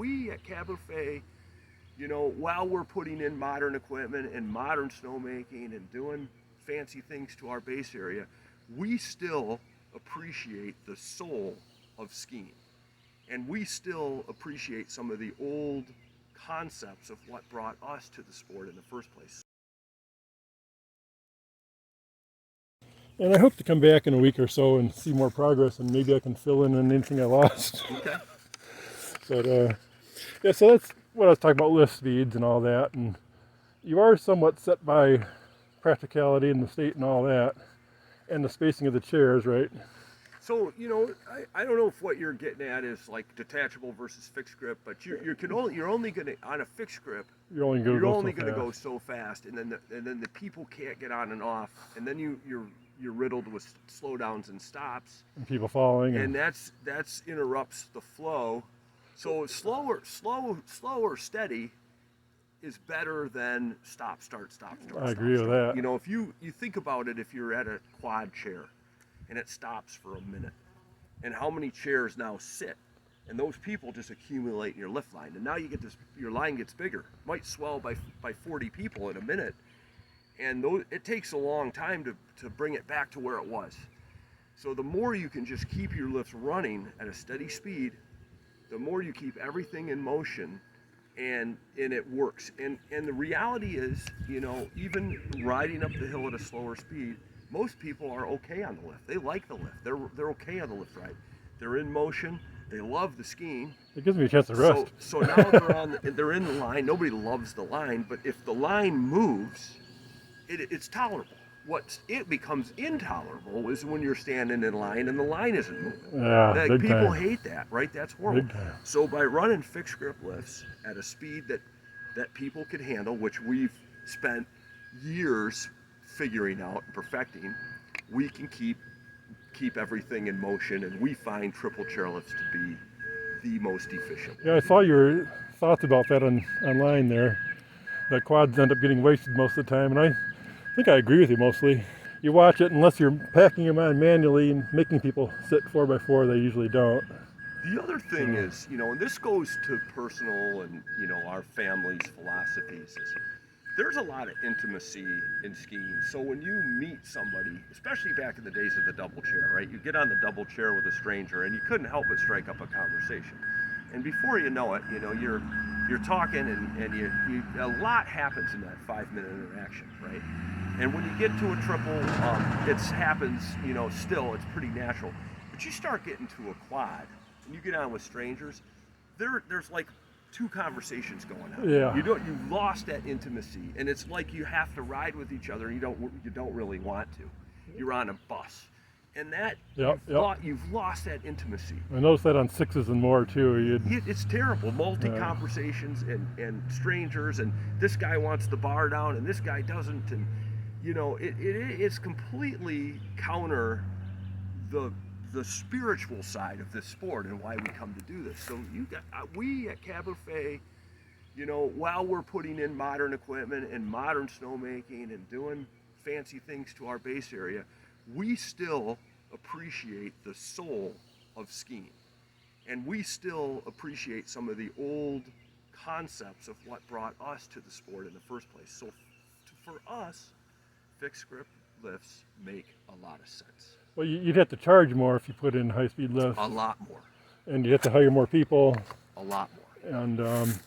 we at Caberfae, you know, while we're putting in modern equipment and modern snowmaking and doing fancy things to our base area, we still appreciate the soul of skiing. And we still appreciate some of the old concepts of what brought us to the sport in the first place. And I hope to come back in a week or so and see more progress, and maybe I can fill in on anything I lost. Okay. But yeah, so that's what I was talking about, lift speeds and all that. And you are somewhat set by practicality in the state and all that, and the spacing of the chairs, right? So, you know, I don't know if what you're getting at is like detachable versus fixed grip, but you're only gonna, on a fixed grip, You're only going to go so fast, and then the people can't get on and off, and then you're riddled with slowdowns and stops, and people falling, and that's interrupts the flow. So slower, steady is better than stop, start. I agree with that. You know, if you think about it, if you're at a quad chair and it stops for a minute, and how many chairs now sit, and those people just accumulate in your lift line, and now you get this, your line gets bigger, might swell by 40 people in a minute, and it takes a long time to bring it back to where it was. So the more you can just keep your lifts running at a steady speed, the more you keep everything in motion, and it works. And the reality is, you know, even riding up the hill at a slower speed, most people are okay on the lift. They like the lift. They're okay on the lift ride. They're in motion. They love the skiing. It gives me a chance to rest. So now they're in the line. Nobody loves the line, but if the line moves, it's tolerable. It becomes intolerable is when you're standing in line and the line isn't moving. Yeah, Like, people time. hate that, right? That's horrible. So by running fixed grip lifts at a speed that people can handle, which we've spent years figuring out and perfecting, we can keep everything in motion, and we find triple chairlifts to be the most efficient. Yeah, I saw your thoughts about that online there. That quads end up getting wasted most of the time, and I think I agree with you mostly. You watch it, unless you're packing them on manually and making people sit 4x4, they usually don't. The other thing is, you know, and this goes to personal and, you know, our family's philosophies, is there's a lot of intimacy in skiing. So when you meet somebody, especially back in the days of the double chair, right? You get on the double chair with a stranger and you couldn't help but strike up a conversation. And before you know it, you know, you're talking and you a lot happens in that 5-minute interaction, right? And when you get to a triple, it happens, you know, still, it's pretty natural. But you start getting to a quad and you get on with strangers, there's like 2 conversations going on. Yeah. You've lost that intimacy, and it's like you have to ride with each other. You don't really want to. You're on a bus, and that you've lost that intimacy. I noticed that on 6s and more too. It's terrible. Conversations and strangers, and this guy wants the bar down, and this guy doesn't, and you know it's completely counter the spiritual side of this sport and why we come to do this. So we at Caberfae, you know, while we're putting in modern equipment and modern snowmaking and doing fancy things to our base area, we still appreciate the soul of skiing. And we still appreciate some of the old concepts of what brought us to the sport in the first place. So for us, fixed grip lifts make a lot of sense. Well, you'd have to charge more if you put in high-speed lifts. A lot more. And you have to hire more people. A lot more. And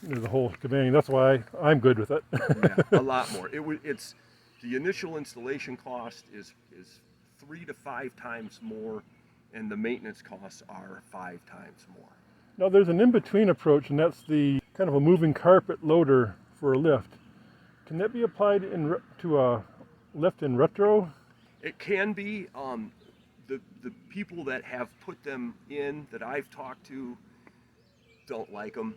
there's a whole shebang. That's why I'm good with it. Yeah, a lot more. It's the initial installation cost is 3 to 5 times more, and the maintenance costs are 5 times more. Now there's an in-between approach, and that's the kind of a moving carpet loader for a lift. Can that be applied to a lift in retro? It can be. The people that have put them in that I've talked to don't like them.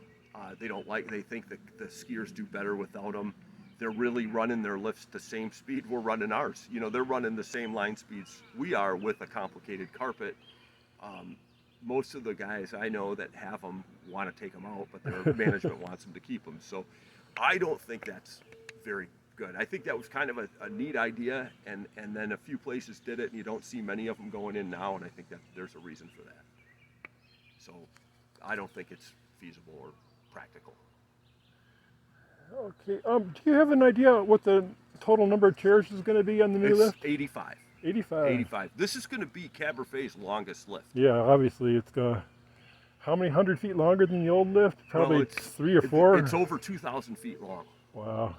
They think that the skiers do better without them. They're really running their lifts the same speed we're running ours. You know, they're running the same line speeds we are with a complicated carpet. Most of the guys I know that have them want to take them out, but their management wants them to keep them. So I don't think that's very good. I think that was kind of a neat idea, and then a few places did it, and you don't see many of them going in now, and I think that there's a reason for that. So I don't think it's feasible or practical. Okay. Do you have an idea what the total number of chairs is going to be on the new It's lift? 85. 85. 85. This is going to be Caberfae's longest lift. Yeah, obviously it's how many 100 feet longer than the old lift? Probably Well, it's 3 or 4. It's over 2,000 feet long. Wow.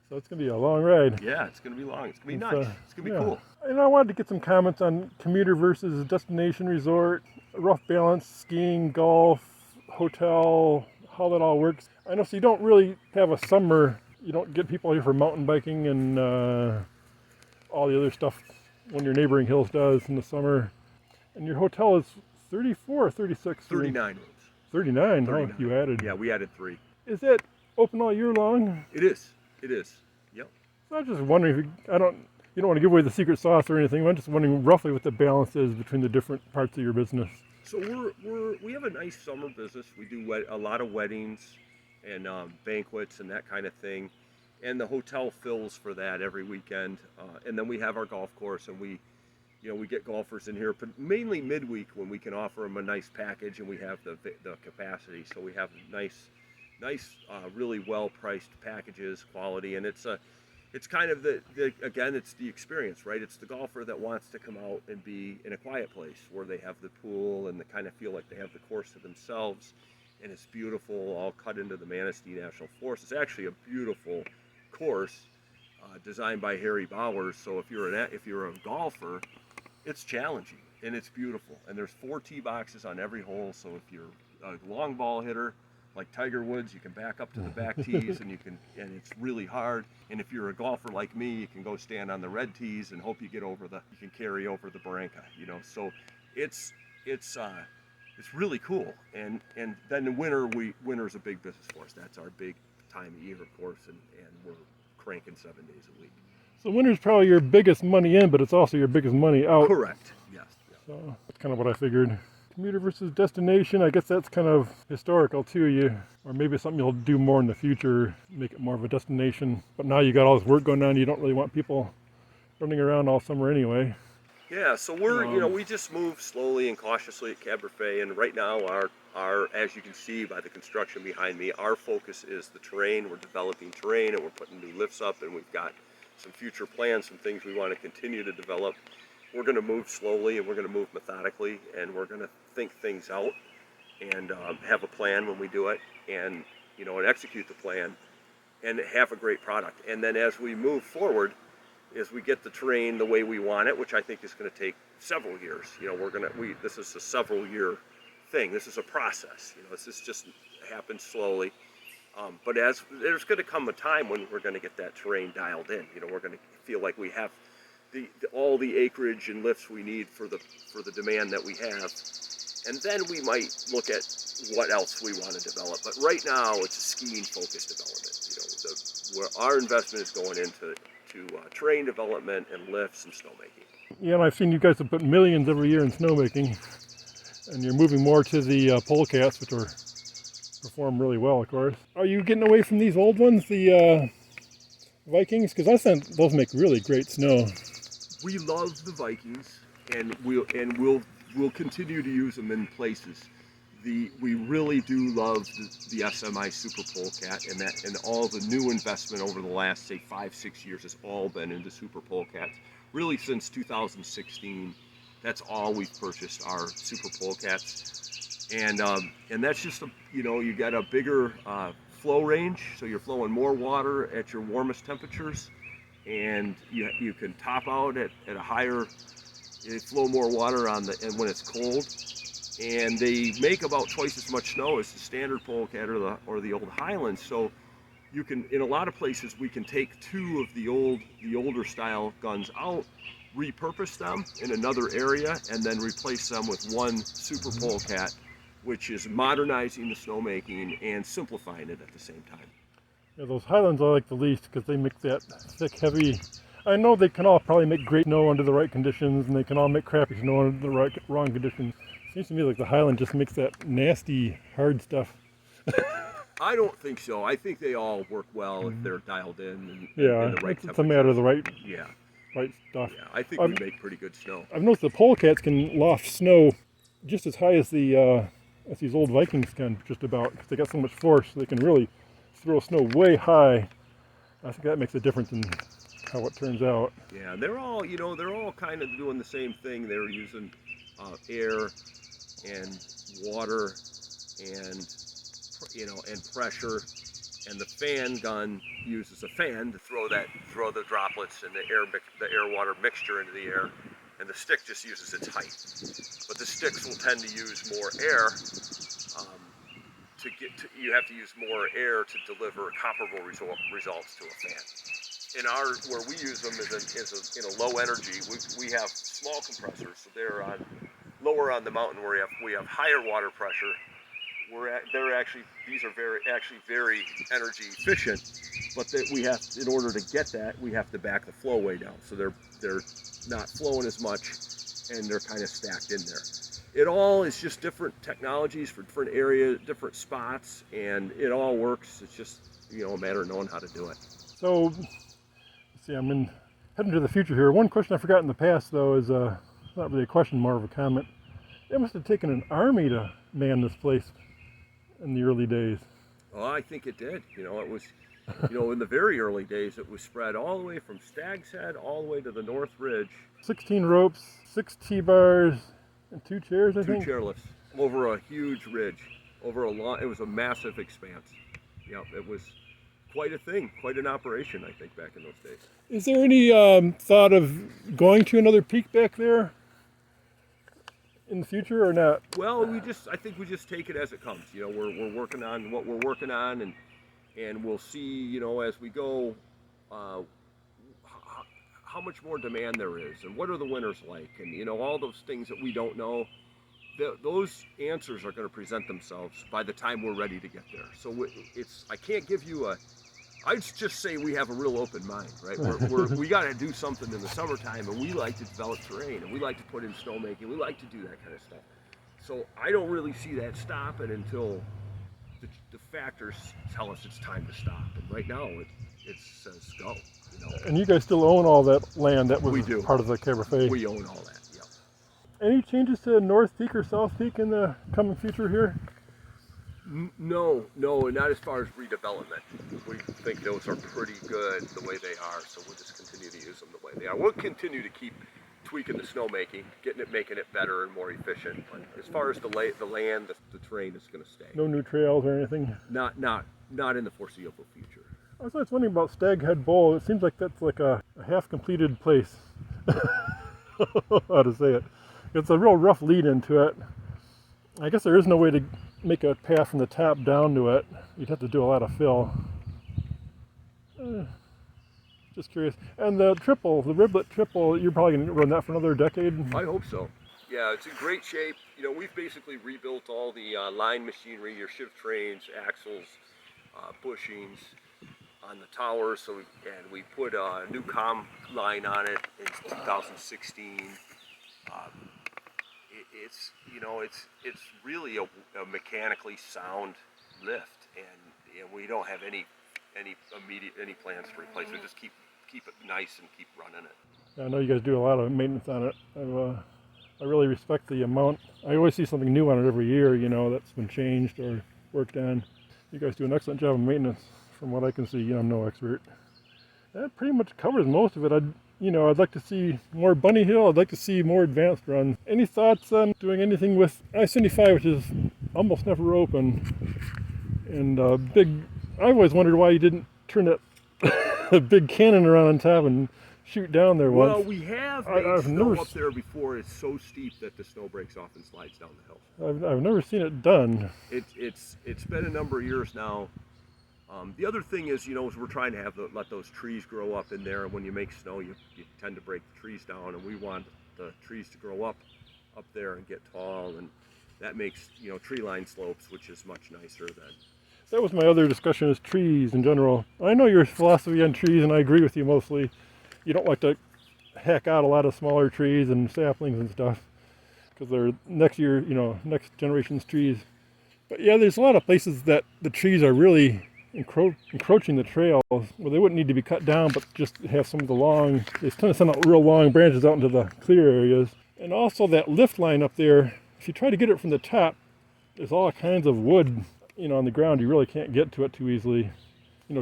So it's going to be a long ride. Yeah, it's going to be long. It's going to be nice. It's going to be cool. And I wanted to get some comments on commuter versus destination resort, rough balance, skiing, golf, hotel, how that all works. I know, so you don't really have a summer, you don't get people here for mountain biking and all the other stuff when your neighboring hills does in the summer. And your hotel is 34 or 36? 39 rooms. 39? 39. Oh, you added. Yeah, we added 3. Is that open all year long? It is. It is. Yep. So I was just wondering if you don't want to give away the secret sauce or anything. I'm just wondering roughly what the balance is between the different parts of your business. So we have a nice summer business. We do a lot of weddings and banquets and that kind of thing, and the hotel fills for that every weekend. And then we have our golf course, and we get golfers in here, but mainly midweek when we can offer them a nice package and we have the capacity. So we have nice, really well-priced packages, quality, and it's kind of again, it's the experience, right? It's the golfer that wants to come out and be in a quiet place where they have the pool and they kind of feel like they have the course to themselves, and it's beautiful, all cut into the Manistee National Forest. It's actually a beautiful course designed by Harry Bowers. So if you're a golfer, it's challenging and it's beautiful. And there's 4 tee boxes on every hole. So if you're a long ball hitter like Tiger Woods, you can back up to the back tees and it's really hard. And if you're a golfer like me, you can go stand on the red tees and hope you can carry over the barranca, So it's really cool. And then the winter's a big business for us. That's our big time of year, of course, and we're cranking 7 days a week. So winter's probably your biggest money in, but it's also your biggest money out. Correct. Yes. Yeah. So that's kind of what I figured. Commuter versus destination, I guess that's kind of historical too. Or maybe something you'll do more in the future, make it more of a destination. But now you got all this work going on, you don't really want people running around all summer anyway. Yeah, so we just move slowly and cautiously at Caberfae, and right now our as you can see by the construction behind me, our focus is the terrain. We're developing terrain and we're putting new lifts up, and we've got some future plans, some things we want to continue to develop. We're going to move slowly and we're going to move methodically, and we're going to think things out and have a plan when we do it, and and execute the plan and have a great product. And then as we move forward, as we get the terrain the way we want it, which I think is going to take several years. This is a several year thing. This is a process. This just happens slowly. But as there's going to come a time when we're going to get that terrain dialed in. We're going to feel like we have all the acreage and lifts we need for the demand that we have, and then we might look at what else we want to develop. But right now, it's a skiing focused development. Where our investment is going into terrain development and lifts and snowmaking. Yeah, and I've seen you guys have put millions every year in snowmaking, and you're moving more to the Polecats, which perform really well, of course. Are you getting away from these old ones, the Vikings? Because those make really great snow. We love the Vikings, and we'll continue to use them in places. We really do love the SMI Super Polecat, and all the new investment over the last, say, 5-6 years has all been into Super Polecats. Really, since 2016, that's all we've purchased are Super Polecats, and that's just you got a bigger flow range, so you're flowing more water at your warmest temperatures, and you can top out at a higher. You flow more water and when it's cold. And they make about twice as much snow as the standard Polecat or the old Highlands. So you can, in a lot of places, we can take 2 of the older style guns out, repurpose them in another area, and then replace them with one Super Polecat, which is modernizing the snowmaking and simplifying it at the same time. Yeah, those Highlands I like the least because they make that thick, heavy. I know they can all probably make great snow under the right conditions, and they can all make crappy snow under the wrong conditions. Seems to me like the Highland just makes that nasty, hard stuff. I don't think so. I think they all work well if they're dialed in and yeah, in the right temperature. It's a matter of the right stuff. Yeah, I think we make pretty good snow. I've noticed the Polecats can loft snow just as high as the as these old Vikings can, just about, because they got so much force, they can really throw snow way high. I think that makes a difference in how it turns out. Yeah, they're all, they're all kind of doing the same thing. They're using air and water and, and pressure. And the fan gun uses a fan to throw the droplets and the air water mixture into the air, and the stick just uses its height. But the sticks will tend to use more air. You have to use more air to deliver comparable results to a fan. Where we use them is in a low energy. We have small compressors, so they're lower on the mountain where we have higher water pressure. These are very energy efficient, but in order to get that, we have to back the flow way down. So they're not flowing as much, and they're kind of stacked in there. It all is just different technologies for different areas, different spots, and it all works. It's just a matter of knowing how to do it. So, let's see, I'm heading to the future here. One question I forgot in the past, though, is not really a question, more of a comment. It must have taken an army to man this place in the early days. Oh, I think it did. It was, in the very early days, it was spread all the way from Stag's Head all the way to the North Ridge. 16 ropes, 6 T-bars, and 2 chairs, I think? 2 chairlifts over a huge ridge, it was a massive expanse. Yeah, it was quite a thing, quite an operation, I think, back in those days. Is there any thought of going to another peak back there in the future or not? Well, I think we just take it as it comes. We're working on what we're working on, and we'll see, as we go, how much more demand there is, and what are the winters like, and all those things that we don't know. Those answers are going to present themselves by the time we're ready to get there. So I can't give you I'd just say we have a real open mind, right? We got to do something in the summertime, and we like to develop terrain, and we like to put in snowmaking. We like to do that kind of stuff. So I don't really see that stopping until the factors tell us it's time to stop. And right now, it says go. And you guys still own all that land that was part of the Caberfae? We own all that, yeah. Any changes to North Peak or South Peak in the coming future here? No, not as far as redevelopment. We think those are pretty good the way they are, so we'll just continue to use them the way they are. We'll continue to keep tweaking the snowmaking, making it better and more efficient. But as far as the land, the terrain is going to stay. No new trails or anything? Not in the foreseeable future. I was always wondering about Stag Head Bowl. It seems like that's like a half-completed place. How to say it. It's a real rough lead into it. I guess there is no way to make a path from the top down to it. You'd have to do a lot of fill. Just curious. And the riblet triple, you're probably going to run that for another decade? I hope so. Yeah, it's in great shape. We've basically rebuilt all the line machinery, your shift trains, axles, bushings on the towers. We put a new comm line on it in 2016. It's really a mechanically sound lift, and we don't have any plans to replace it. Just keep it nice and keep running it. I know you guys do a lot of maintenance on it. I really respect the amount. I always see something new on it every year, that's been changed or worked on. You guys do an excellent job of maintenance from what I can see. I'm no expert. That pretty much covers most of it. I'd like to see more Bunny Hill. I'd like to see more advanced runs. Any thoughts on doing anything with I-75, which is almost never open? And I've always wondered why you didn't turn that big cannon around on top and shoot down there once. Well, we have made snow up there before. It's so steep that the snow breaks off and slides down the hill. I've never seen it done. It's been a number of years now. The other thing is, is we're trying to let those trees grow up in there. And when you make snow, you tend to break the trees down, and we want the trees to grow up there and get tall, and that makes tree line slopes, which is much nicer than. That was my other discussion, is trees in general. I know your philosophy on trees, and I agree with you mostly. You don't like to hack out a lot of smaller trees and saplings and stuff, because they're next generation's trees. But yeah, there's a lot of places that the trees are really encroaching the trails where they wouldn't need to be cut down, but just have some of the they tend to send out real long branches out into the clear areas. And also that lift line up there, if you try to get it from the top, there's all kinds of wood, on the ground. You really can't get to it too easily.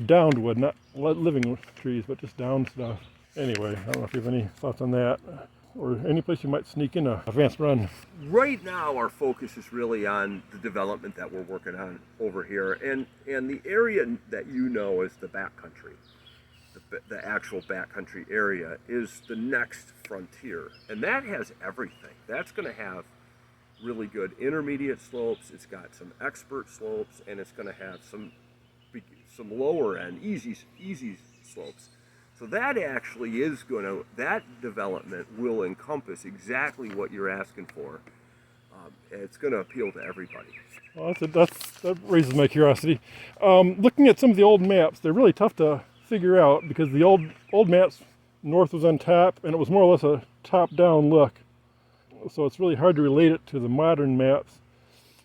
Downed wood, not living trees, but just downed stuff. Anyway, I don't know if you have any thoughts on that, or any place you might sneak in a advanced run. Right now, our focus is really on the development that we're working on over here, and the area that is the backcountry. The actual backcountry area is the next frontier, and that has everything. That's going to have really good intermediate slopes. It's got some expert slopes, and it's going to have some lower end easy slopes. So that actually is that development will encompass exactly what you're asking for. It's going to appeal to everybody. Well, that raises my curiosity. Looking at some of the old maps, they're really tough to figure out because the old maps, north was on top, and it was more or less a top-down look. So it's really hard to relate it to the modern maps.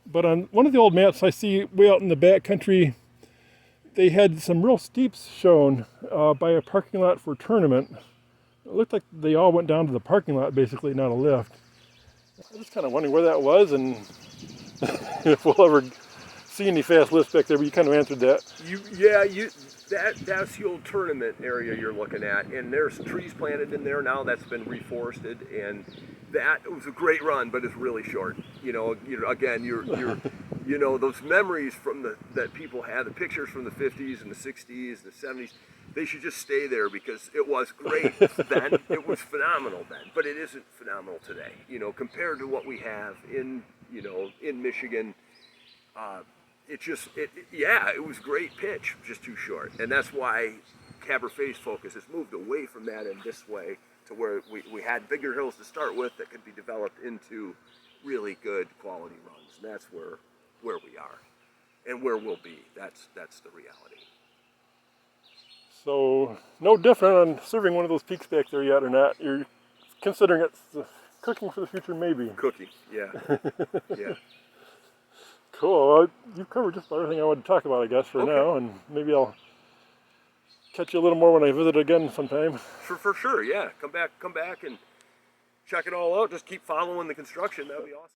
But on one of the old maps I see way out in the back country, they had some real steeps shown by a parking lot for a tournament. It looked like they all went down to the parking lot, basically, not a lift. I'm just kind of wondering where that was and if we'll ever see any fast lifts back there, but you kind of answered that. That's the old tournament area you're looking at, and there's trees planted in there now that's been reforested, and that was a great run, but it's really short. Again, you're those memories from that people had, the pictures from the 50s and the 60s, the 70s. They should just stay there because it was great then. It was phenomenal then, but it isn't phenomenal today. Compared to what we have in Michigan. It was great pitch, just too short. And that's why Caberfae's focus has moved away from that and this way to where we had bigger hills to start with that could be developed into really good quality runs. And that's where we are and where we'll be. That's the reality. So no different on serving one of those peaks back there yet or not. You're considering it's cooking for the future, maybe. Cooking, yeah. Yeah. Cool. Well, you've covered just about everything I wanted to talk about, I guess, for now, and maybe I'll catch you a little more when I visit again sometime. For sure, yeah. Come back and check it all out. Just keep following the construction. That would be awesome.